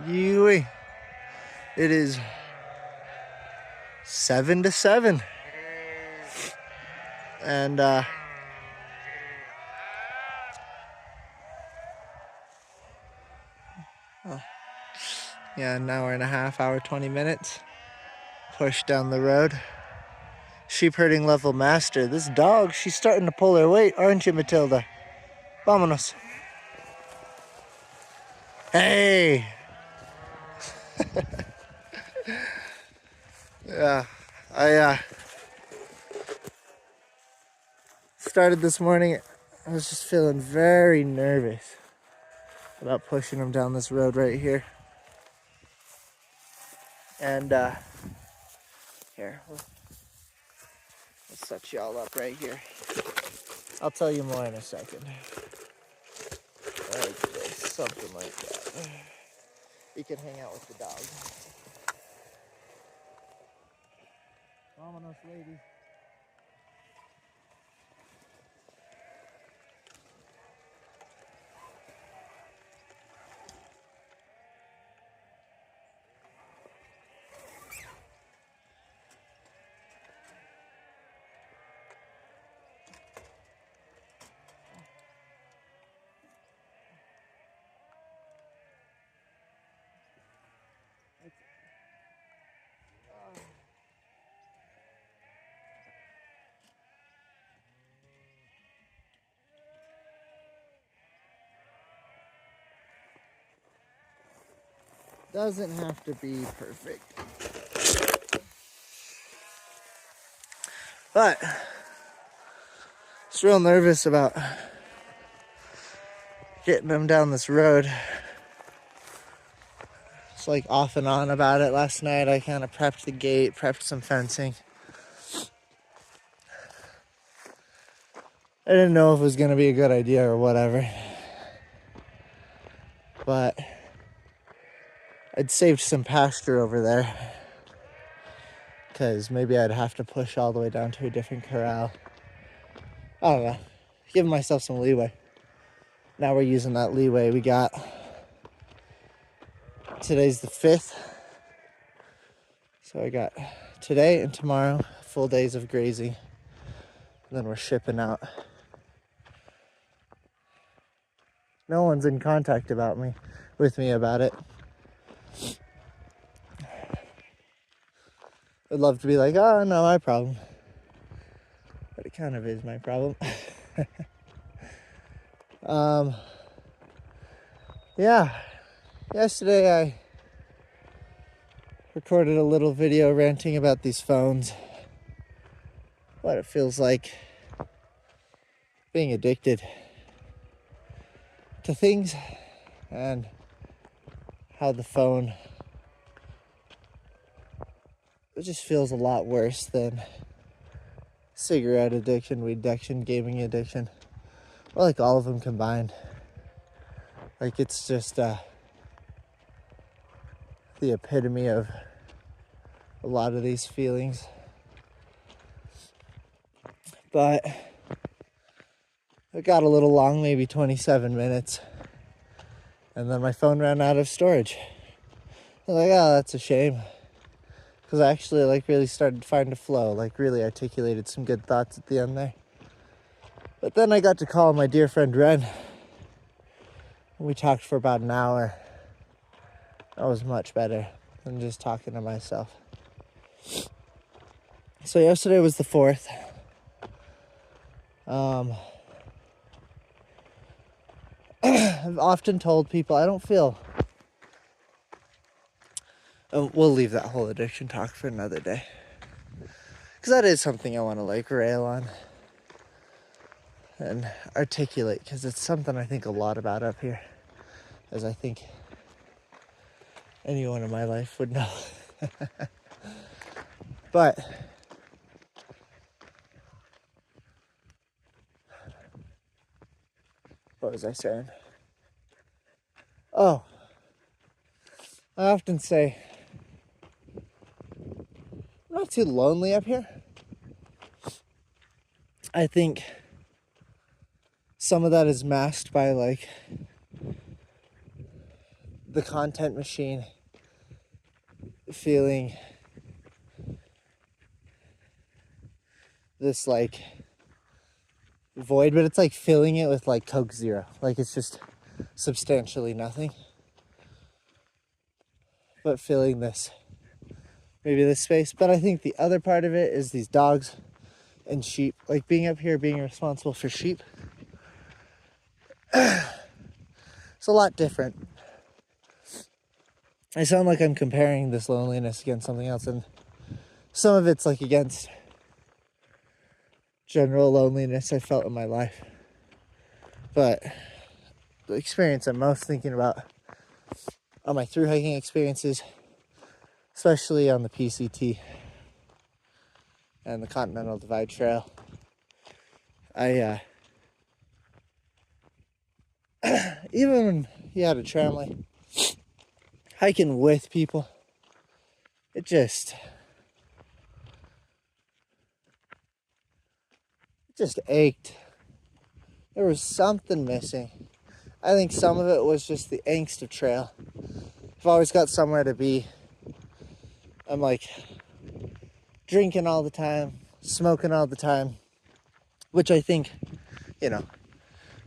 You. It is 7 to 7. And yeah, an hour and a half, hour 20 minutes. Push down the road. Sheep herding level master. This dog, she's starting to pull her weight, aren't you, Matilda? Vámonos. Hey! Yeah, I started this morning. I was just feeling very nervous about pushing him down this road right here. And here, we'll set y'all up right here. I'll tell you more in a second. Like this, something like that. You can hang out with the dog. Vámonos, lady. Doesn't have to be perfect. But just real nervous about getting them down this road. It's like off and on about it. Last night I kind of prepped the gate, prepped some fencing. I didn't know if it was going to be a good idea or whatever. But I'd saved some pasture over there, because maybe I'd have to push all the way down to a different corral. I don't know. Giving myself some leeway. Now we're using that leeway we got. Today's the 5th. So I got today and tomorrow full days of grazing. And then we're shipping out. No one's in contact with me about it. I'd love to be like, oh, no, my problem. But it kind of is my problem. Yeah. Yesterday I recorded a little video ranting about these phones. What it feels like being addicted to things, and how the phone, it just feels a lot worse than cigarette addiction, weed addiction, gaming addiction, or like all of them combined. Like it's just the epitome of a lot of these feelings. But it got a little long, maybe 27 minutes. And then my phone ran out of storage. I was like, oh, that's a shame. Because I actually really started to find a flow, really articulated some good thoughts at the end there. But then I got to call my dear friend Ren. We talked for about an hour. That was much better than just talking to myself. So yesterday was the 4th. I've often told people I don't feel... we'll leave that whole addiction talk for another day. Because that is something I want to rail on and articulate, because it's something I think a lot about up here, as I think anyone in my life would know. But what was I saying? Oh, I often say I'm not too lonely up here. I think some of that is masked by the content machine, feeling this like void, but it's like filling it with like Coke Zero. Like it's just substantially nothing. But filling this, maybe this space. But I think the other part of it is these dogs and sheep. Like being up here, being responsible for sheep. It's a lot different. I sound like I'm comparing this loneliness against something else, and some of it's like against general loneliness I felt in my life. But the experience I'm most thinking about are my through hiking experiences, especially on the PCT and the Continental Divide Trail. I even when you had a tramway, hiking with people, it just ached. There was something missing. I think some of it was just the angst of trail. I've always got somewhere to be. I'm like drinking all the time, smoking all the time, which I think, you know,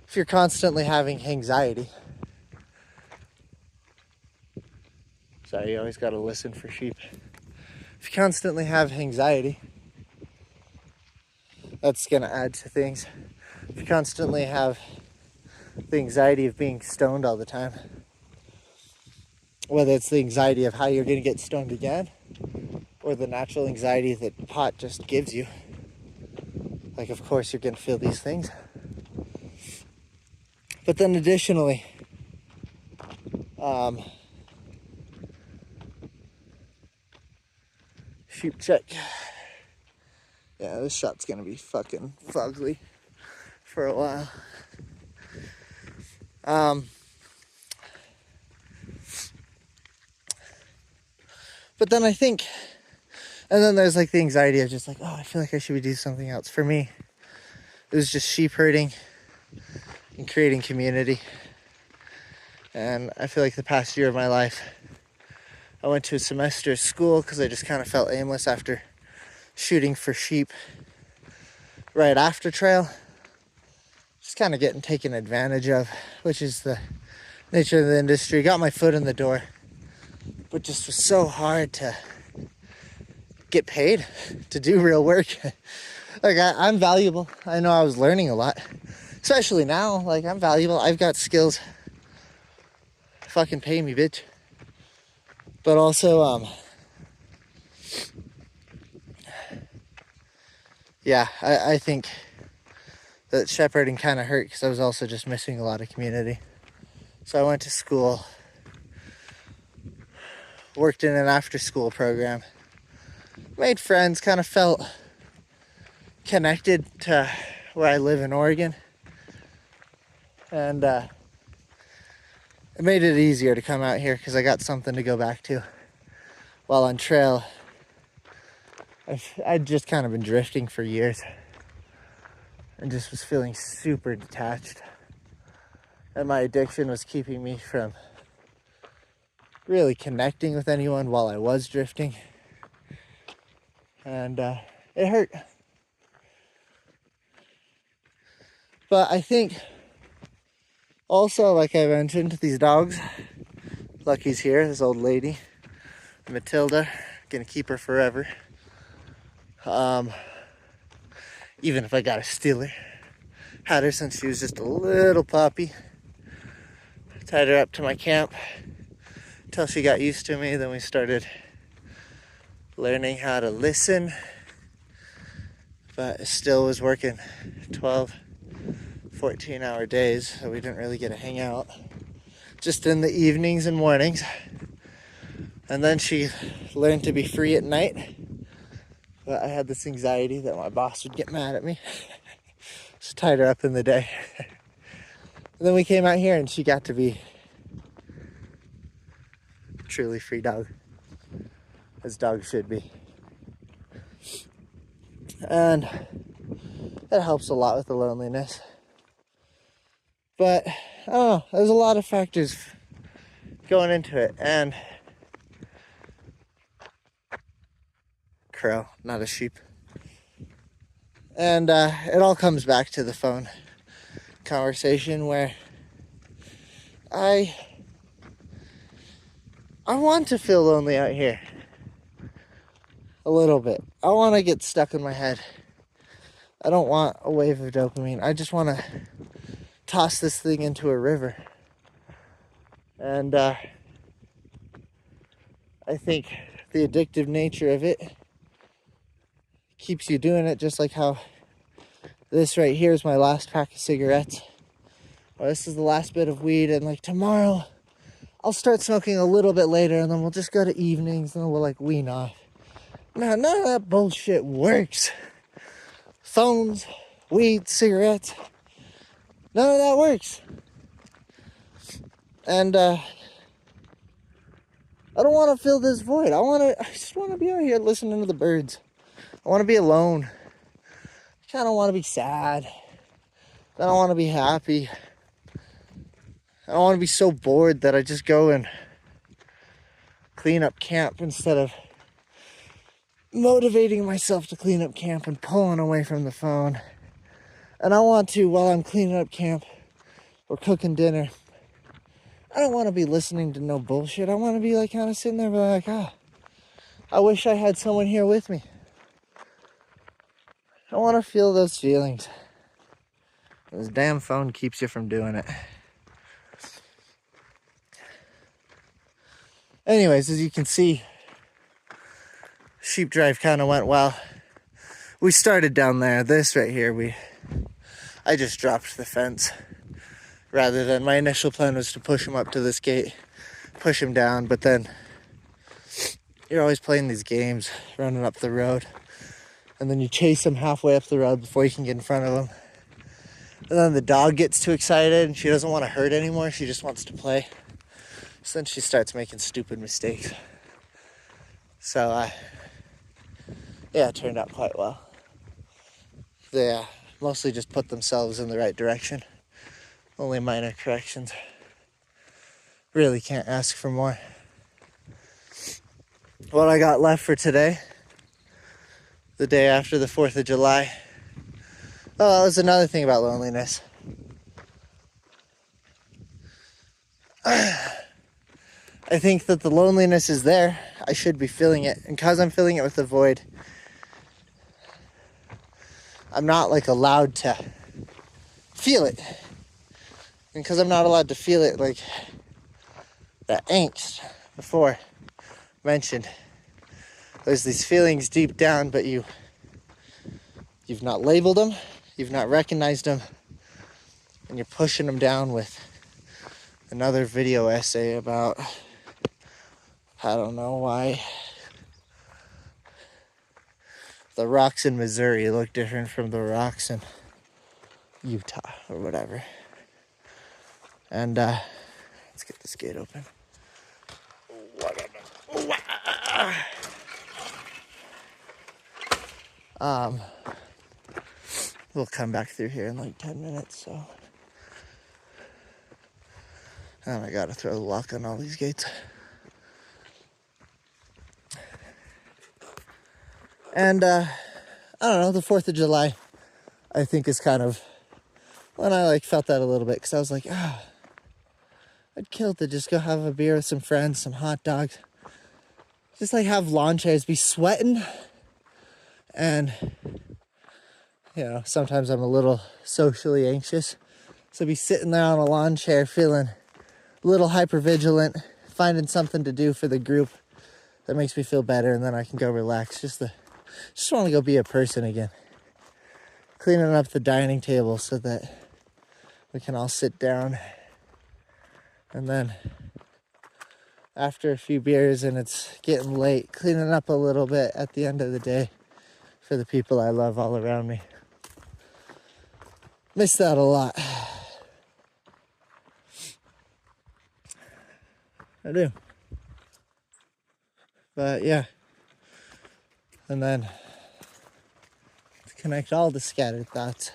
if you're constantly having anxiety, sorry, you always got to listen for sheep. If you constantly have anxiety, that's going to add to things. If you constantly have the anxiety of being stoned all the time, whether it's the anxiety of how you're going to get stoned again, or the natural anxiety that pot just gives you, like of course you're going to feel these things. But then additionally, sheep check. Yeah, this shot's gonna be fucking fugly for a while. But then I think, and then there's like the anxiety of just like, oh, I feel like I should be doing something else. For me, it was just sheep herding and creating community. And I feel like the past year of my life, I went to a semester of school because I just kind of felt aimless after shooting for sheep right after trail. Just kind of getting taken advantage of, which is the nature of the industry. Got my foot in the door, but just was so hard to get paid to do real work. Like I'm valuable. I know I was learning a lot, especially now. Like I'm valuable. I've got skills. Fucking pay me, bitch. But also, yeah, I think that shepherding kind of hurt because I was also just missing a lot of community. So I went to school, worked in an after-school program, made friends, kind of felt connected to where I live in Oregon. And it made it easier to come out here because I got something to go back to. While on trail, I'd just kind of been drifting for years and just was feeling super detached. And my addiction was keeping me from really connecting with anyone while I was drifting. And it hurt. But I think also, like I mentioned, these dogs, Lucky's here, this old lady, Matilda, gonna keep her forever. Even if I gotta steal her. Had her since she was just a little puppy. Tied her up to my camp until she got used to me. Then we started learning how to listen. But it still was working 12, 14-hour days, so we didn't really get to hang out. Just in the evenings and mornings. And then she learned to be free at night. But I had this anxiety that my boss would get mad at me. So tied her up in the day. And then we came out here and she got to be a truly free dog. As dogs should be. And it helps a lot with the loneliness. But, I don't know, there's a lot of factors going into it. And crow, not a sheep. And it all comes back to the phone conversation where I want to feel lonely out here a little bit. I want to get stuck in my head. I don't want a wave of dopamine. I just want to toss this thing into a river. And I think the addictive nature of it keeps you doing it, just like how this right here is my last pack of cigarettes. Or this is the last bit of weed, and like tomorrow I'll start smoking a little bit later, and then we'll just go to evenings and then we'll like wean off. Now, none of that bullshit works. Phones, weed, cigarettes, none of that works. And I don't want to fill this void. I just want to be out here listening to the birds. I want to be alone. I kind of want to be sad. I don't want to be happy. I don't want to be so bored that I just go and clean up camp instead of motivating myself to clean up camp and pulling away from the phone. And I want to, while I'm cleaning up camp or cooking dinner, I don't want to be listening to no bullshit. I want to be like kind of sitting there like, I wish I had someone here with me. I want to feel those feelings. This damn phone keeps you from doing it. Anyways, as you can see, sheep drive kind of went well. We started down there. This right here, I just dropped the fence. Rather than, my initial plan was to push him up to this gate, push him down, but then you're always playing these games, running up the road, and then you chase him halfway up the road before you can get in front of him. And then the dog gets too excited and she doesn't want to hurt anymore, she just wants to play. So then she starts making stupid mistakes. So, yeah, it turned out quite well. They mostly just put themselves in the right direction. Only minor corrections. Really can't ask for more. What I got left for today, the day after the 4th of July. Oh, that was another thing about loneliness. I think that the loneliness is there. I should be feeling it. And because I'm feeling it with the void, I'm not like allowed to feel it. And because I'm not allowed to feel it, like that angst before mentioned, there's these feelings deep down, but you've not labeled them, you've not recognized them, and you're pushing them down with another video essay about, I don't know why, the rocks in Missouri look different from the rocks in Utah or whatever. And let's get this gate open. We'll come back through here in like 10 minutes, so. And I gotta throw the lock on all these gates. And I don't know, the 4th of July, I think is kind of when I like felt that a little bit, because I was like, I'd kill to just go have a beer with some friends, some hot dogs. Just like have lawn chairs, be sweating. And, you know, sometimes I'm a little socially anxious. So be sitting there on a lawn chair feeling a little hypervigilant, finding something to do for the group that makes me feel better, and then I can go relax. Just want to go be a person again. Cleaning up the dining table so that we can all sit down. And then after a few beers and it's getting late, cleaning up a little bit at the end of the day for the people I love all around me. Miss that a lot. I do. But yeah. And then to connect all the scattered thoughts,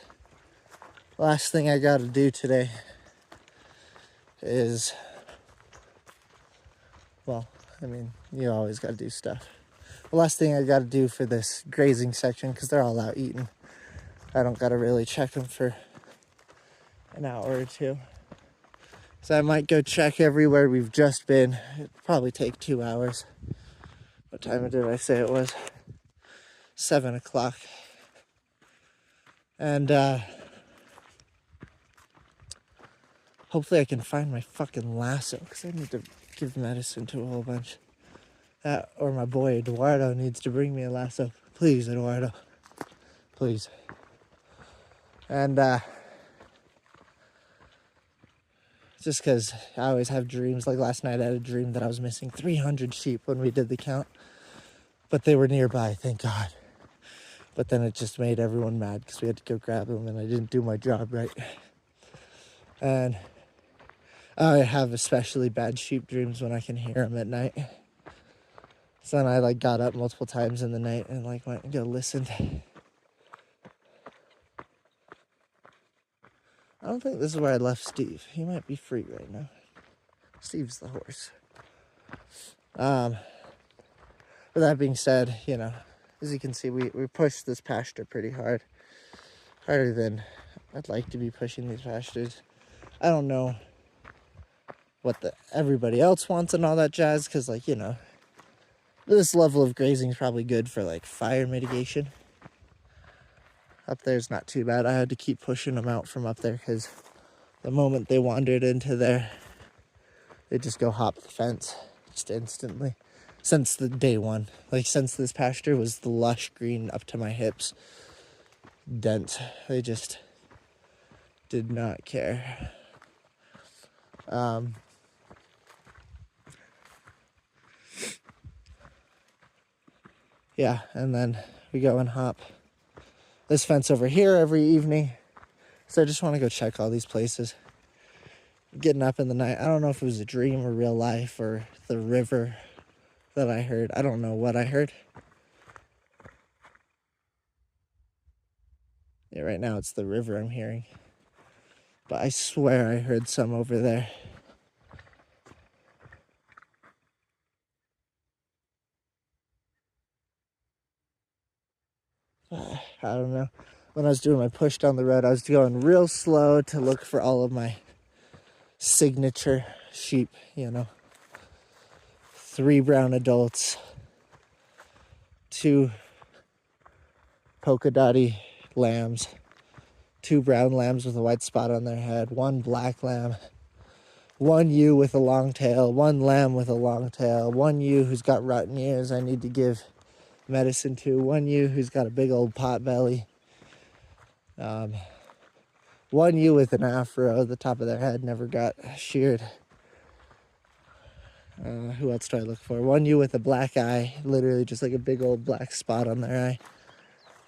last thing I gotta do today is Well, I mean, you always got to do stuff. The last thing I got to do for this grazing section, because they're all out eating, I don't got to really check them for an hour or two. So I might go check everywhere we've just been. It'd probably take 2 hours. What time did I say it was? 7 o'clock. And hopefully I can find my fucking lasso, because I need to give medicine to a whole bunch. That, or my boy Eduardo needs to bring me a lasso. Please, Eduardo. Please. And just because I always have dreams. Like last night I had a dream that I was missing 300 sheep when we did the count. But they were nearby, thank God. But then it just made everyone mad because we had to go grab them and I didn't do my job right. And I have especially bad sheep dreams when I can hear them at night. So then I like got up multiple times in the night and like went and go listened. I don't think this is where I left Steve. He might be free right now. Steve's the horse. With that being said, you know, as you can see, we pushed this pasture pretty hard. Harder than I'd like to be pushing these pastures. I don't know what everybody else wants and all that jazz, because, like, you know, this level of grazing is probably good for, like, fire mitigation. Up there's not too bad. I had to keep pushing them out from up there because the moment they wandered into there, they just go hop the fence just instantly. Since the day one, like since this pasture was the lush green up to my hips, dense, they just did not care. Yeah, and then we go and hop this fence over here every evening. So I just want to go check all these places. Getting up in the night, I don't know if it was a dream or real life or the river that I heard. I don't know what I heard. Yeah, right now it's the river I'm hearing. But I swear I heard some over there. I don't know. When I was doing my push down the road, I was going real slow to look for all of my signature sheep, you know. 3 brown adults, 2 polka dotty lambs, 2 brown lambs with a white spot on their head, 1 black lamb, 1 ewe with a long tail, 1 lamb with a long tail, 1 ewe who's got rotten ears I need to give medicine to, 1 ewe who's got a big old pot belly, 1 ewe with an afro, the top of their head never got sheared. Who else do I look for? 1 ewe with a black eye, literally just like a big old black spot on their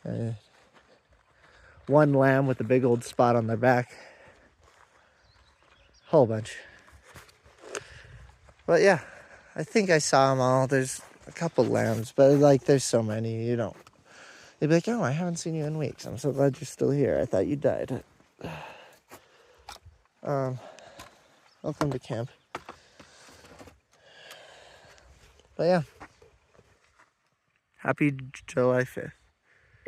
eye. 1 lamb with a big old spot on their back. Whole bunch. But yeah, I think I saw them all. There's a couple lambs, but like there's so many, you don't. They'd be like, oh, I haven't seen you in weeks. I'm so glad you're still here. I thought you died. Welcome to camp. But yeah, happy July 5th.